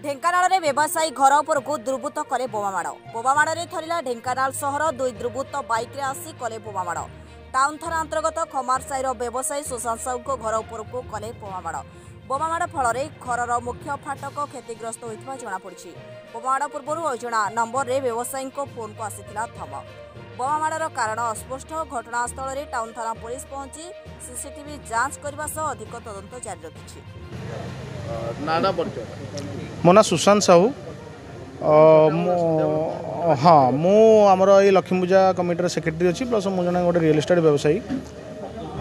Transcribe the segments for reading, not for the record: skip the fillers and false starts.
ढेंकानाल रे व्यवसायी घर उपरकू दुर्बृत्त कले बोमामाड़ बोमामाड़े थरिला ढेंकानाल सहर दुई दुर्बृत्त बाइक रे आसी कले बोमामाड़ टाउन थाना अंतर्गत खमारसाईर व्यवसायी सुशांत साहू घर उपरकू कले बोमामाड़ बोमामाड़ फल घर मुख्य फाटक क्षतिग्रस्त होता जमापड़ी। बोमामाड़ पूर्व अजणा नंबर रे व्यवसायी फोन को आसीथिला धमक। बोमामाड़र कारण अस्पष्ट। घटनास्थल में टाउन थाना पुलिस पहुंची सीसीटीवी जांच करने सह अधिक तदंत जारी रखिछि। मो ना सुशांत साहू हाँ मु आमर ये लक्ष्मी पूजा कमिटर सेक्रेटरी अच्छी प्लस मुझे गोटे रियल एस्टेट व्यवसायी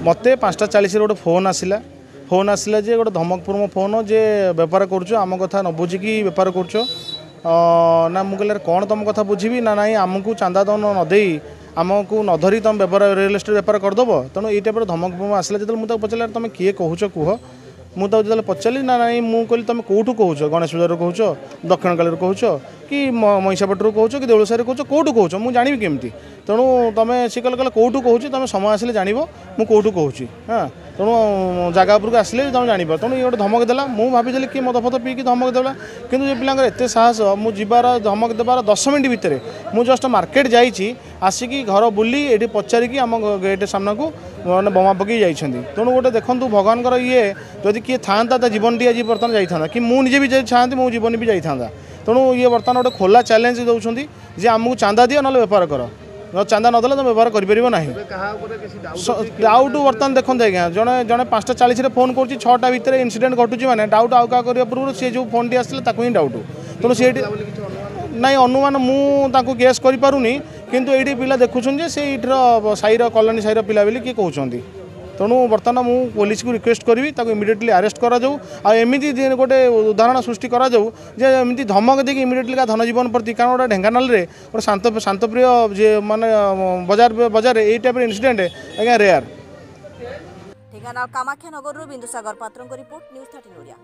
मत 5:40 गोटे फोन आसला जे गोटे धमकपूर्ण फोन जे बेपार कर आम कथा न बुझिकी बेपार कर ना मुझे कौन तुम कथा बुझी ना ना आमको चांदा दन नदे आमको न धरी तुम बेपार रियल एस्टेट बेपार करदेव तेणु ये टाइप धमकपूर्ण आसला जो मुझे पचारे तुम किए कहूच कह मुझे जो पचारि ना ना मुझे कहली तुम कौटू कहूच गणेश पूजा कहूच दक्षिण काली कहूच कि महिषापटू कहूच कि देउलसारी कहूच कौटू कहूच मुझे जानी केमती तेणु तुम सी कल कौटू कहूच तुम समय आसिले जान मु कौटू कहूँ। हाँ तेणु जगह उपरको आसिले तुम जान तेणु ये गोटे धमक देला मुझे भाई कि मद फद पीकी धमक देला कि पिलांर एत साहस मुझे जीवार धमक देवार 10 मिनट भितर मुझे जस्ट मार्केट जाइए आसिकी घर बुली ये पचारिकी आम गेट सामना को मैंने बोमा पकई जाइए तेणु गोटे देखूँ भगवान ये जदि किए था जीवन टी आज बर्तमान जाता कि मुझे भी चाहती मो जीवन भी जाता तेणु ये बर्तमान गोटे खोला चैलेंज दौरान जे आमको चांदा दियो ना बेपार कर चांदा नदेले तुम बेपार कर डाउट बर्तमान देखते आज्ञा जड़े जड़े 5:40 फोन कर 6टा भितर इनसीडेंट घटुची मैंने डाउट आउ क्या करने पूर्व सी जो फोन टी आसला ही डाउट तेणु सी ना अनुमान मुझे गेस करूनी किंतु ये पिला देखुन से साईर कॉलोनी साईर पिला बोली किए कहते तेणु बर्तमान मु पुलिस को रिक्वेस्ट करी इमिडिएटली अरेस्ट करमती गोटे उदाहरण सृष्टि करमती धमक देकी इमिडिएटली का धनजीवन प्रति कारण गोटे ढेंकानाल गोटे शांतप्रिय माने बजार ये टाइप इनसीडेंट आज्ञा रेयर। ढेंकानाल कामाख्यानगर बिंदुसागर पात्र रिपोर्ट न्यूज 13 ओडिया।